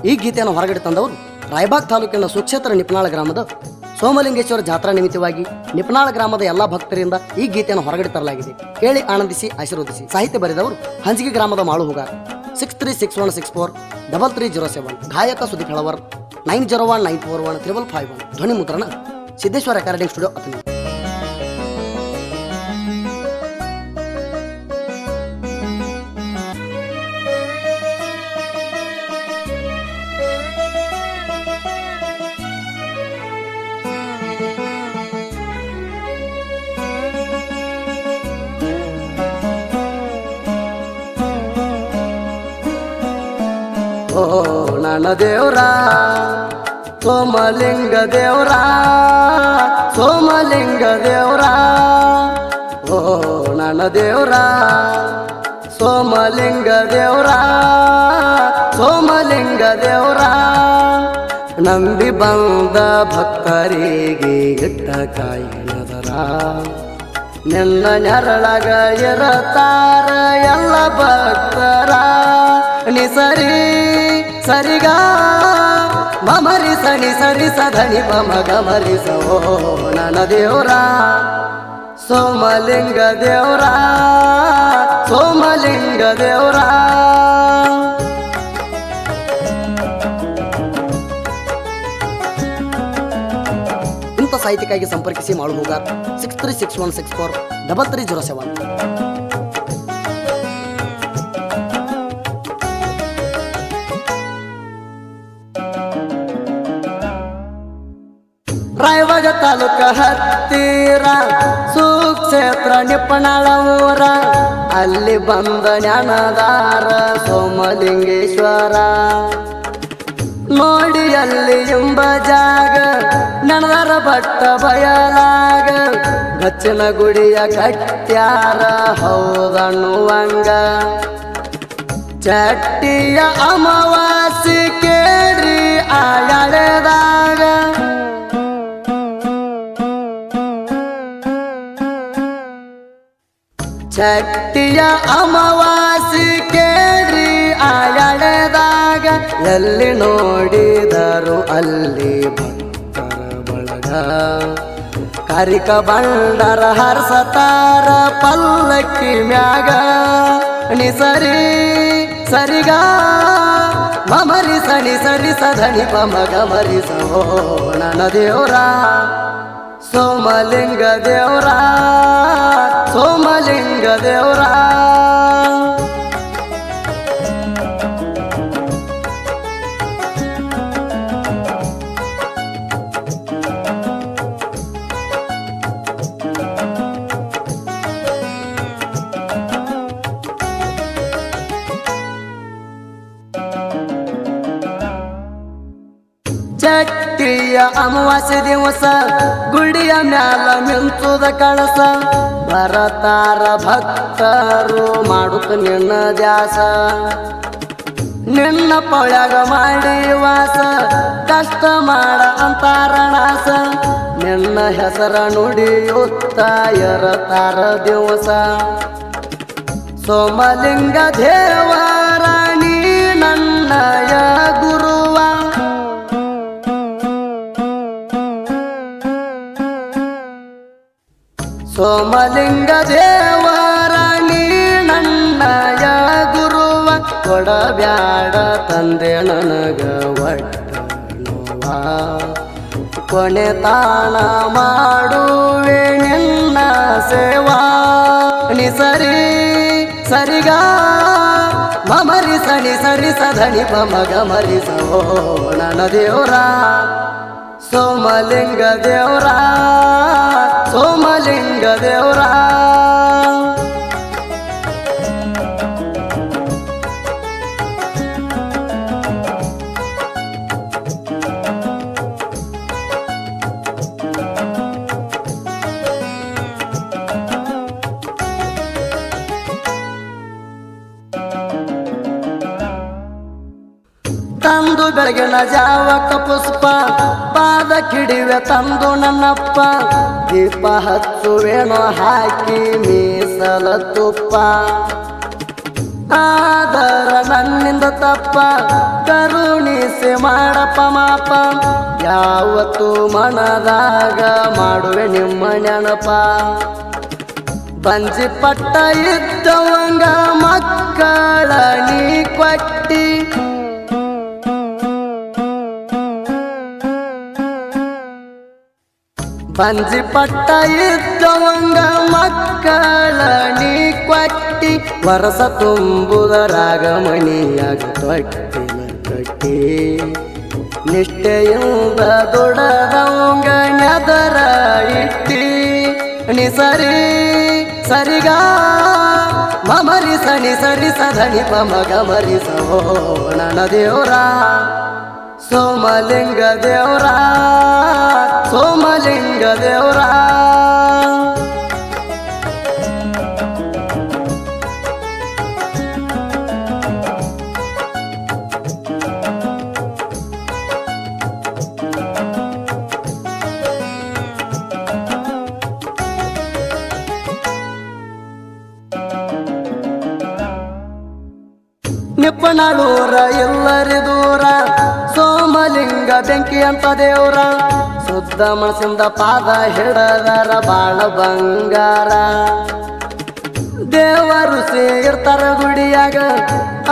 ಈ ಗೀತೆಯನ್ನು ಹೊರಗಡೆ ತಂದವರು ರಾಯಬಾಗ್ ತಾಲೂಕಿನ ಸುಕ್ಷೇತ್ರ ನಿಪನಾಳ ಗ್ರಾಮದ ಸೋಮಲಿಂಗೇಶ್ವರ ಜಾತ್ರಾ ನಿಮಿತ್ತವಾಗಿ ನಿಪನಾಳ ಗ್ರಾಮದ ಎಲ್ಲಾ ಭಕ್ತರಿಂದ ಈ ಗೀತೆಯನ್ನು ಹೊರಗಡೆ ತರಲಾಗಿದೆ. ಕೇಳಿ ಆನಂದಿಸಿ ಆಶೀರ್ವದಿಸಿ. ಸಾಹಿತ್ಯ ಬರೆದವರು ಹಂಜಿಗೆ ಗ್ರಾಮದ ಮಾಳು ಹುಗಾರ್ 6361643307. ಗಾಯಕ ಸುದೀಪ್ ಹೆಳವರ್ 9019415551. ಧ್ವನಿ ಮುದ್ರಣ ಸಿದ್ದೇಶ್ವರ ರೆಕಾರ್ಡಿಂಗ್ ಸ್ಟುಡಿಯೋ ಅತನಿ. ಓ ನನ್ನ ದೇವ್ರ ಸೋಮಲಿಂಗ ದೇವ್ರ ಸೋಮಲಿಂಗ ದೇವ್ರ ಓ ನನ್ನ ದೇವ್ರ ಸೋಮಲಿಂಗ ದೇವ್ರ ಸೋಮಲಿಂಗ ದೇವ್ರ ನಂಬಿ ಬಂದ ಭಕ್ತರಿಗೆ ಇಟ್ಟ ಕಾಯಿನದರ ನಿನ್ನ ನೆರಳಗ ಇರತಾರ ಎಲ್ಲ ಭಕ್ತರ ನಿ ಸರಿ ಸರಿಗ ಮಮರಿ ಸನಿ ಸರಿ ಸಧನಿ ಪಮ ಗಮರಿ ಸೋ ನನ್ನ ದೇವ್ರ ಸೋಮಲಿಂಗ ದೇವ್ರ ಸೋಮಲಿಂಗ ದೇವ್ರ. ಇಂಥ ಸಾಹಿತ್ಯಕ್ಕಾಗಿ ಸಂಪರ್ಕಿಸಿ ಮಾಳು ಹೋಗಾರ್ 6361643307. ರಾಯಬಾಗ ತಾಲೂಕ ಹತ್ತಿರ ಸುಕ್ಷೇತ್ರ ನಿಪನಾಳ ಊರ ಅಲ್ಲಿ ಬಂದ ಜ್ಞಾನದಾರ ಸೋಮಲಿಂಗೇಶ್ವರ ನೋಡಿ ಅಲ್ಲಿ ಎಂಬ ಜಾಗ ನನದರ ಬಟ್ಟ ಬಯಲಾಗ ಗಚ್ಚಿನ ಗುಡಿಯ ಕಟ್ಟ್ಯಾರ ಹೌದನ್ನುವಂಗ ಚಟ್ಟಿಯ ಅಮಾವಾಸಿ ಕೇಳಿ ಆಳೆದಾಗ ಚಟ್ಟಿಯ ಅಮಾವಾಸಿ ಕೇಳಿ ಆಳೆದಾಗ ಎಲ್ಲಿ ನೋಡಿದರು ಅಲ್ಲಿ ಭಕ್ತರ ಬಳಗ ಕಾರಿಕ ಬಂಡರ ಹರ್ಸತಾರ ಪಲ್ಲಕ್ಕಿ ಮ್ಯಾಗ ನಿ ಸರಿ ಸರಿಗ ಮಮರಿ ಸನಿ ಸರಿ ಸಧನಿ ಪಮ ಗಮರಿ ಸೋ ನನ್ನ ದೇವ್ರ ಸೋಮಲಿಂಗ ದೇವ್ರ ಸೋಮಲಿಂಗ ದೇವ್ರ. ಚಟ್ಟಿಯ ಅಮಾವಾಸ್ಯೆ ದಿವಸ ಗುಡಿಯ ಮ್ಯಾಲ ನಿಂತುದ ಕಳಸ ಬರತಾರ ಭಕ್ತರು ಮಾಡುತ್ತ ನಿನ್ನ ದ್ಯಾಸ ನಿನ್ನ ಪೊಳ್ಯಾಗ ಮಾಡಿ ವಾಸ ಕಷ್ಟ ಮಾಡ ಅಂತಾರಣಾಸ ನಿನ್ನ ಹೆಸರ ನುಡಿಯುತ್ತ ಇರತಾರ ದಿವಸ ಸೋಮಲಿಂಗ ದೇವರ ನೀ ನನ್ನಯ ಗುರುವ ಸೋಮಲಿಂಗ ದೇವರ ನೀ ನನ್ನಯ ಗುರುವ ಕೊಡಬ್ಯಾಡ ತಂದೆ ನನಗ ಒಟ್ಟ ನೋವ ಕೊನೆ ತಾಣ ಮಾಡುವೆ ನಿನ್ನ ಸೇವಾ ನಿ ಸರಿ ಸರಿಗ ಮಮರಿ ಸನಿ ಸರಿ ಸಧನಿ ಪಮ ಗಮರಿ ಸೋ ನನ್ನ ದೇವ್ರ ಸೋಮಲಿಂಗ ದೇವ್ರ ಸೋಮಲಿಂಗ ದೇವ್ರ. ತಂದು ಬೆಳಗಿನ ಜಾವಕ ಪುಷ್ಪ ಪಾದ ಕಿಡಿವೆ ತಂದು ನನ್ನಪ್ಪ ದೀಪ ಹಚ್ಚುವೇನೋ ಹಾಕಿ ಮೀಸಲ ತುಪ್ಪ ಆದರ ನನ್ನಿಂದ ತಪ್ಪ ಕರುಣಿಸ ದಿವಸ ಮಾಡಪ್ಪ ಮಾಪ ಯಾವತ್ತು ಮನದಾಗ ಮಾಡುವೆ ನಿಮ್ಮ ನೆನಪ ಬಂಜಿ ಪಟ್ಟ ಇದ್ದವಂಗ ಮಕ್ಕಳ ನೀ ಕೊಟ್ಟಿ ಬಂಜಿ ಪಟ್ಟ ಇದ್ದವಂಗ ಮಕ್ಕಳ ನೀ ಕೊಟ್ಟಿ ವರಸ ತುಂಬುದರಾಗ ಮಣಿಯಾಗ ತೊಟ್ಟಿನ ಕಟ್ಟಿ ನಿಷ್ಠೆಯಿಂದ ದುಡದವಂಗ ನೆದರ ಇಟ್ಟಿ ನಿ ಸರಿ ಸರಿಗ ಮಮರಿ ಸನಿ ಸರಿ ಸಧನಿ ಪಮಗ ಮರಿಸೋ ನನ್ನ ದೇವ್ರ ಸೋಮಲಿಂಗ ದೇವ್ರ ಸೋಮಲಿಂಗ ದೇವ್ರ ನಿಪ್ಪನಳೂರ ಎಲ್ಲರಿ ದೂರ ಸೋಮಲಿಂಗ ಬೆಂಕಿ ಅಂತ ದೇವ್ರ ಶುದ್ಧ ಮನಸ್ಸಿಂದ ಪಾದ ಹಿಡದರ ಬಾಳ ಬಂಗಾರ ದೇವರು ಸೇರ್ತಾರ ಗುಡಿಯಾಗ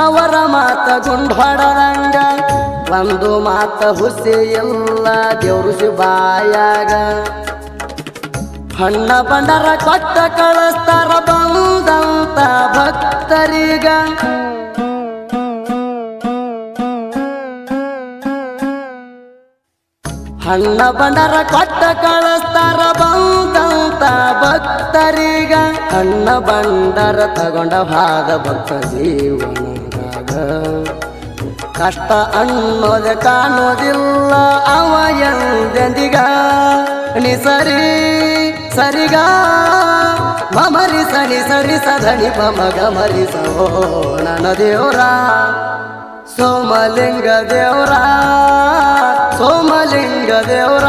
ಅವರ ಮಾತ ಗುಂಡೊಡದಂಗ ಒಂದು ಮಾತ ಹುಸಿ ಎಲ್ಲ ದೇವ್ರು ಶಿವಾಯಾಗ ಹಣ್ಣ ಬಂಡರ ಕೊಟ್ಟ ಕಳಿಸ್ತಾರ ಬಂದಂತ ಭಕ್ತರಿಗ ಹಣ್ಣ ಬಂಡರ ಕೊಟ್ಟ ಕಳಿಸ್ತಾರ ಬಂದಂತ ಭಕ್ತರಿಗ ಹಣ್ಣ ಬಂಡರ ತಗೊಂಡ ಹಾದ ಭಕ್ತ ಜೀವನದಾಗ ಕಷ್ಟ ಅನ್ನೋದೆ ಕಾಣೋದಿಲ್ಲ ಅವ ಎಂದೆಂದಿಗ ನಿ ಸರಿ ಸರಿಗ ಮಮರಿ ಸನಿ ಸರಿ ಸಧನಿ ಪಮಗ ಮರಿಸೋ ನನ್ನ ದೇವ್ರ ಸೋಮಲಿಂಗ ದೇವ್ರ ಸೋಮಲಿಂಗ ದೇವ್ರ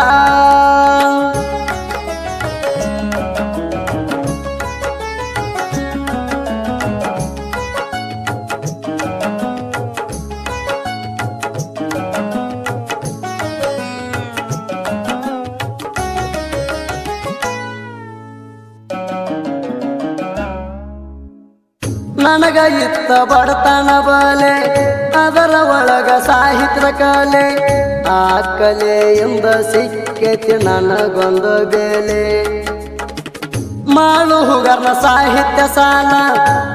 ನನಗ ಇತ್ತ ಬಡತನ ಬಲೆ ಅದರ ಒಳಗ ಸಾಹಿತ್ಯ ಕಲೆ ಆ ಕಲೆಯಿಂದ ಸಿಕ್ಕೈತಿ ನನಗೊಂದು ಬೆಲೆ ಮಾಳು ಹುಗರ್ನ ಸಾಹಿತ್ಯ ಸಾಲ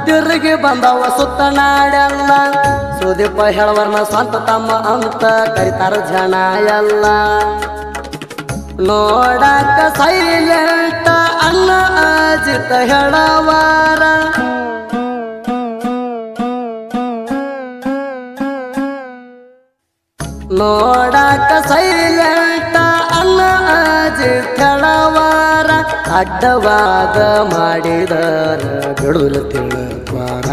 ತಿರುಗಿ ಬಂದವ ಸುತ್ತ ನಾಡೆಲ್ಲ ಸುದೀಪ ಹೇಳವರ್ನ ಸ್ವಂತ ತಮ್ಮ ಅಂತ ಕರಿತಾರ ಜನ ಎಲ್ಲ ನೋಡಾಕ ಸೈಲೆಂಟ ಅನ್ನ ಅಜಿತ ಹೇಳವಾರ ನೋಡಾಕ ಸೈಲೆಂಟ ಅನ್ನ ಅಜಿತಳವಾರ ಅಡ್ಡವಾದ ಮಾಡಿದರ ಗಡುಲು ತಿಳುವಾರ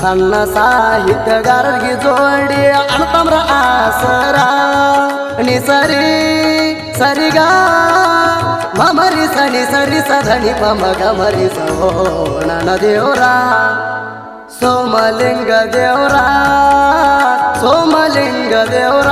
ಸಣ್ಣ ಸಾಹಿತ್ಯಗಾರರಿಗೆ ಜೋಡಿ ಅಣ್ತಮ್ರ ಆಸರ ನಿ ಸರಿ ಸರಿಗ ಮಮರಿ ಸನಿ ಸರಿ ಸಧನಿ ಪಮಗ ಮರಿಸೋ ನನ್ನ ದೇವ್ರ ಸೋಮಲಿಂಗ ದೇವ್ರ ಸೋಮಲಿಂಗ ದೇವ್ರ